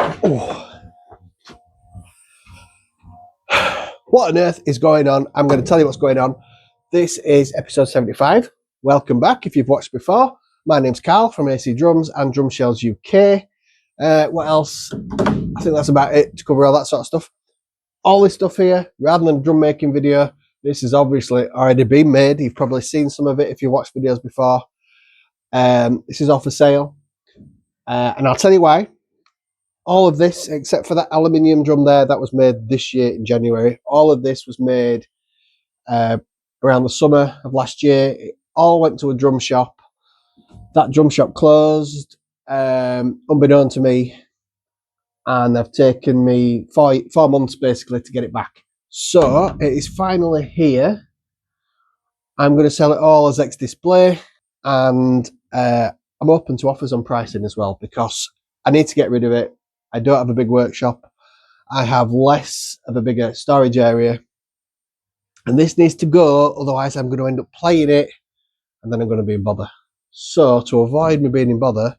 Oh. What on earth is going on? I'm going to tell you what's going on. This is episode 75. Welcome back if you've watched before. My name's Carl from AC Drums and Drum Shells UK. What else? I think that's about it to cover all that sort of stuff. All this stuff here, rather than a drum making video, this has obviously already been made. You've probably seen some of it if you've watched videos before. This is all for sale. And I'll tell you why. All of this, except for that aluminium drum there, that was made this year in January. All of this was made around the summer of last year. It all went to a drum shop. That drum shop closed, unbeknown to me, and they've taken me 4 months basically to get it back. So it is finally here. I'm going to sell it all as ex-display, and I'm open to offers on pricing as well because I need to get rid of it. I don't have a big workshop. I have less of a bigger storage area. And this needs to go, otherwise I'm going to end up playing it and then I'm going to be in bother. So to avoid me being in bother,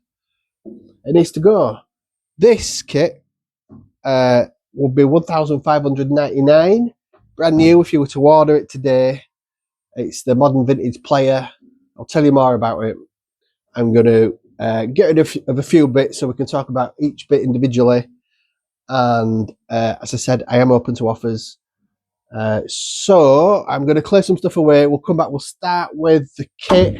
it needs to go. This kit will be $1,599, brand new if you were to order it today. It's the Modern Vintage Player. I'll tell you more about it. I'm going to get rid of a few bits so we can talk about each bit individually. And as I said, I am open to offers. So I'm going to clear some stuff away. We'll come back. We'll start with the kit.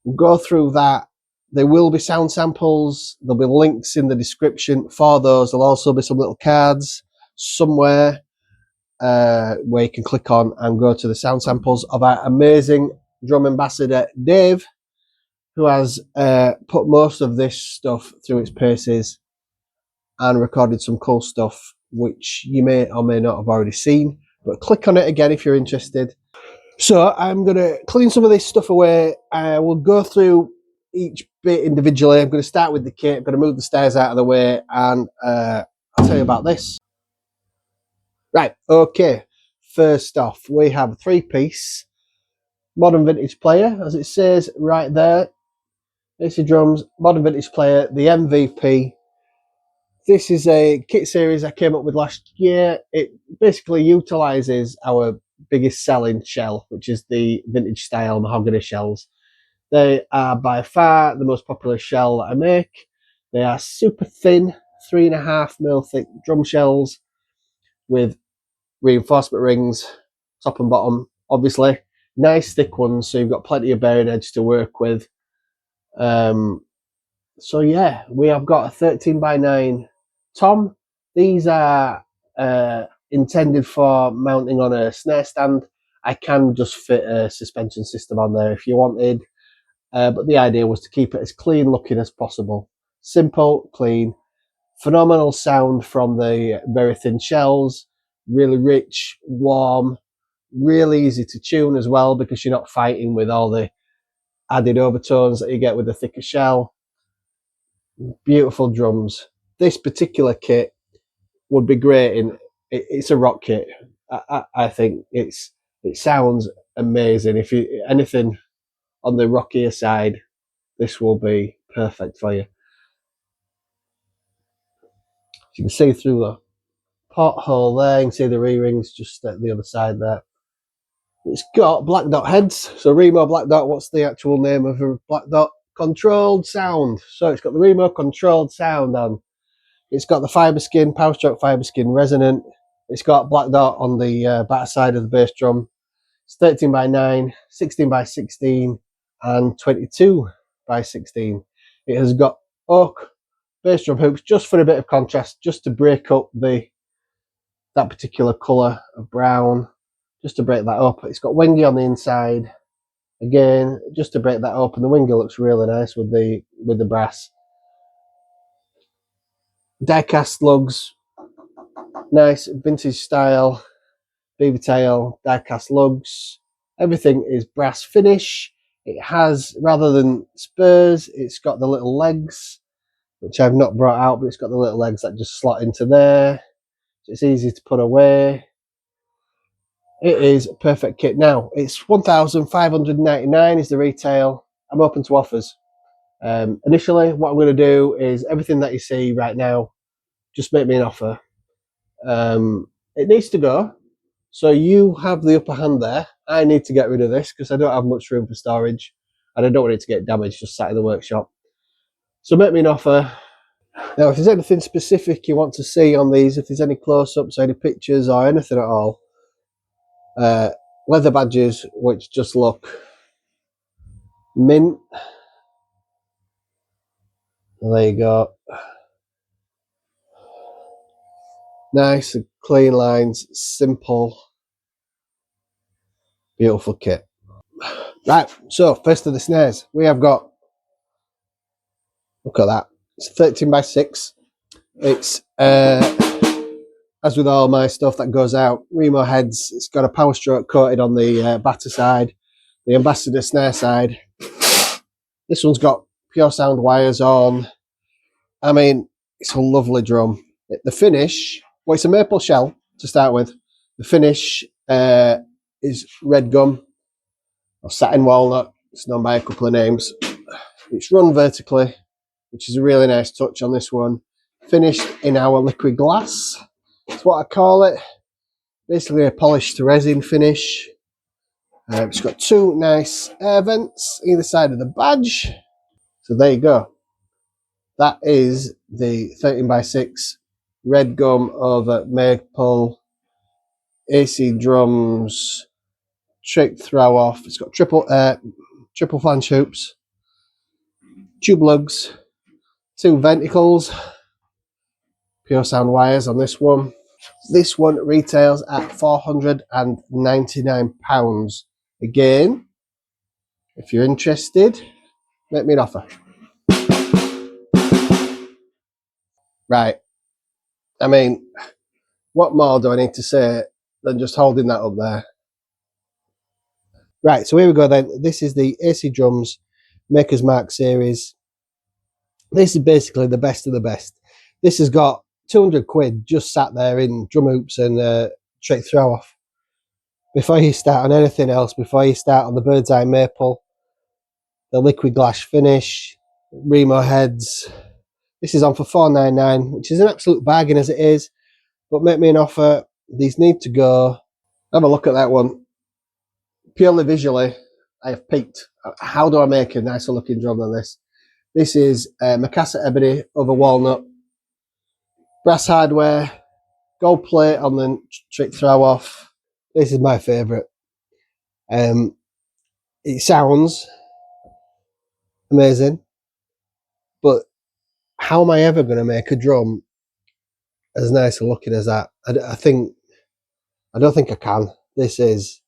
We'll go through that. There will be sound samples. There'll be links in the description for those. There'll also be some little cards somewhere where you can click on and go to the sound samples of our amazing drum ambassador, Dave, who has put most of this stuff through its paces and recorded some cool stuff, which you may or may not have already seen. But click on it again if you're interested. So I'm going to clean some of this stuff away. We'll go through each bit individually. I'm going to start with the kit. I'm going to move the stairs out of the way, and I'll tell you about this. Right, okay. First off, we have a 3-piece Modern Vintage Player, as it says right there. AC Drums, Modern Vintage Player, the MVP. This is a kit series I came up with last year. It basically utilises our biggest selling shell, which is the vintage style mahogany shells. They are by far the most popular shell that I make. They are super thin, 3.5mm thick drum shells with reinforcement rings, top and bottom, obviously. Nice thick ones, so you've got plenty of bearing edge to work with. So yeah, we have got a 13x9 tom. These are intended for mounting on a snare stand. I can just fit a suspension system on there if you wanted, but the idea was to keep it as clean looking as possible. Simple, clean, phenomenal sound from the very thin shells, really rich, warm, really easy to tune as well because you're not fighting with all the added overtones that you get with the thicker shell. Beautiful drums. This particular kit would be great in. It's a rock kit. I think it sounds amazing. If you anything on the rockier side, this will be perfect for you. You can see through the pothole there. You can see the re-rings just at the other side there. It's got black dot heads. So Remo black dot. What's the actual name of a black dot? Controlled sound. So it's got the Remo controlled sound on. It's got the fibre skin, power stroke fibre skin resonant. It's got black dot on the back side of the bass drum. It's 13x9, 16x16, and 22x16. It has got oak bass drum hooks just for a bit of contrast, just to break up that particular colour of brown, just to break that up. It's got wingy on the inside, again, just to break that up, and the wingy looks really nice with the brass. Die-cast lugs, nice vintage style, Beavertail, die-cast lugs. Everything is brass finish. It has, rather than spurs, it's got the little legs, which I've not brought out, but it's got the little legs that just slot into there. So it's easy to put away. It is a perfect kit. Now, it's $1,599 is the retail. I'm open to offers. Initially, what I'm going to do is everything that you see right now, just make me an offer. It needs to go, so you have the upper hand there. I need to get rid of this because I don't have much room for storage and I don't want it to get damaged just sat in the workshop. So make me an offer. Now, if there's anything specific you want to see on these, if there's any close-ups, any pictures or anything at all, leather badges which just look mint. There you go. Nice and clean lines, simple, beautiful kit. Right, so first of the snares, we have got, look at that, it's 13 by 6. It's, as with all my stuff that goes out, Remo heads. It's got a power stroke coated on the batter side, the Ambassador snare side. This one's got pure sound wires on. I mean, it's a lovely drum. The finish, well, it's a maple shell to start with. The finish is red gum or satin walnut. It's known by a couple of names. It's run vertically, which is a really nice touch on this one. Finished in our liquid glass. That's what I call it. Basically a polished resin finish. It's got two nice air vents either side of the badge. So there you go. That is the 13 by 6 red gum over maple AC drums, trick throw off. It's got triple flange hoops, tube lugs, two ventricles, pure sound wires on this one. This one retails at £499. Again, if you're interested, make me an offer. Right. I mean, what more do I need to say than just holding that up there? Right, so here we go then. This is the AC Drums Maker's Mark series. This is basically the best of the best. This has got 200 quid just sat there in drum hoops and trick throw off. Before you start on anything else, before you start on the Birdseye maple, the liquid glass finish, Remo heads, this is on for £499, which is an absolute bargain as it is, but make me an offer. These need to go. Have a look at that one. Purely visually, I have peaked. How do I make a nicer looking drum than this? This is Macassar Ebony over walnut, brass hardware, gold plate on the trick throw off. This is my favourite. It sounds amazing, but how am I ever going to make a drum as nice looking as that? I don't think I can. This is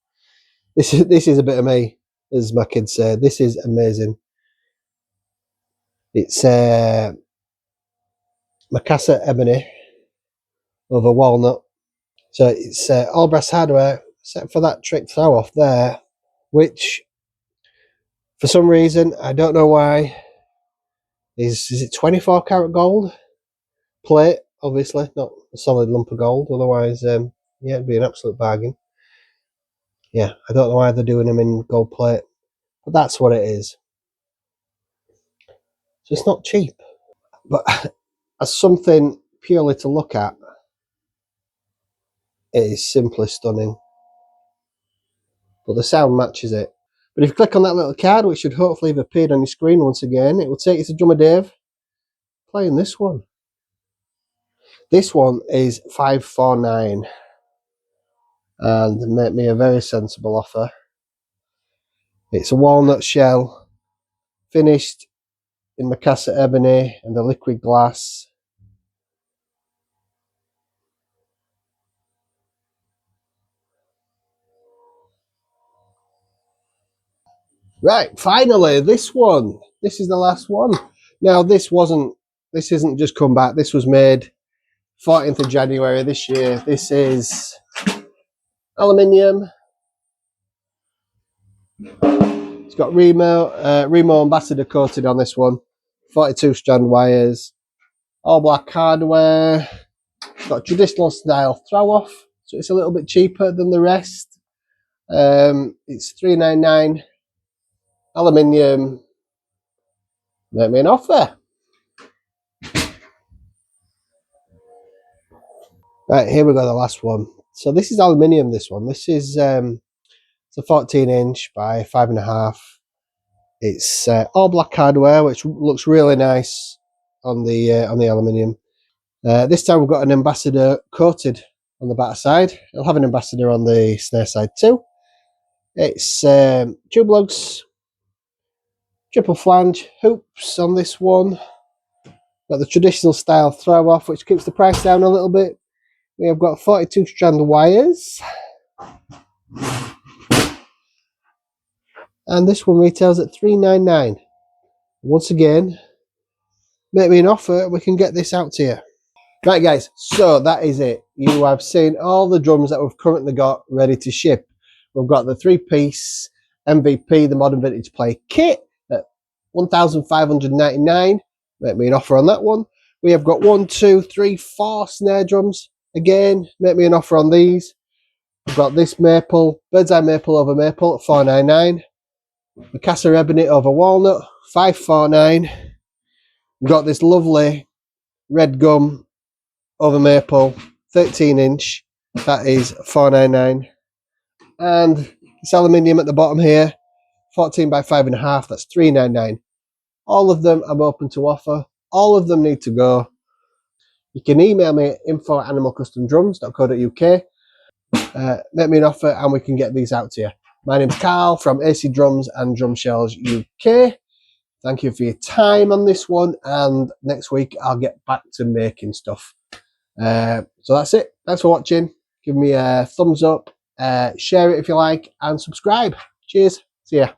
a bit of me, as my kids say. This is amazing. It's Macassar Ebony over walnut. So it's all brass hardware, except for that trick throw off there, which for some reason, I don't know why, is it 24 karat gold plate? Obviously, not a solid lump of gold. Otherwise, yeah, it'd be an absolute bargain. Yeah, I don't know why they're doing them in gold plate, but that's what it is. So it's not cheap, but as something purely to look at, it is simply stunning. But the sound matches it. But if you click on that little card, which should hopefully have appeared on your screen once again, it will take you to Drummer Dave playing this one. This one is £549 and make me a very sensible offer. It's a walnut shell, finished in Macassar Ebony and the liquid glass. Right, finally, this one. This is the last one. Now, this isn't just come back. This was made 14th of January this year. This is Aluminium. It's got Remo Ambassador coated on this one. 42 strand wires. All black hardware. It's got traditional style throw off, so it's a little bit cheaper than the rest. It's £399. Aluminium. make me an offer. Right, here we go, the last one. So this is aluminium, this one. This is it's a 14-inch by 5.5. It's all black hardware, which looks really nice on the aluminium. This time we've got an ambassador coated on the back side. It'll have an ambassador on the snare side too. It's tube lugs, triple flange hoops on this one. Got the traditional style throw off, which keeps the price down a little bit. We have got 42 strand wires. And this one retails at $3.99. Once again, make me an offer, we can get this out to you. Right guys, so that is it. You have seen all the drums that we've currently got ready to ship. We've got the 3-piece MVP, the Modern Vintage Play kit at $1,599. Make me an offer on that one. We have got 1, 2, 3, 4 snare drums. Again, make me an offer on these. We've got this maple, Birdseye maple over maple at $4.99. Macassar Ebony over walnut, $5.49. We've got this lovely red gum over maple, 13-inch. That is $4.99. And this aluminium at the bottom here, 14 by 5.5. That's $3.99. All of them I'm open to offer. All of them need to go. You can email me at info@animalcustomdrums.co.uk. Make me an offer and we can get these out to you. My name's Carl from AC Drums and Drum Shells UK. Thank you for your time on this one, and next week I'll get back to making stuff. So that's it. Thanks for watching. Give me a thumbs up, share it if you like, and subscribe. Cheers. See ya.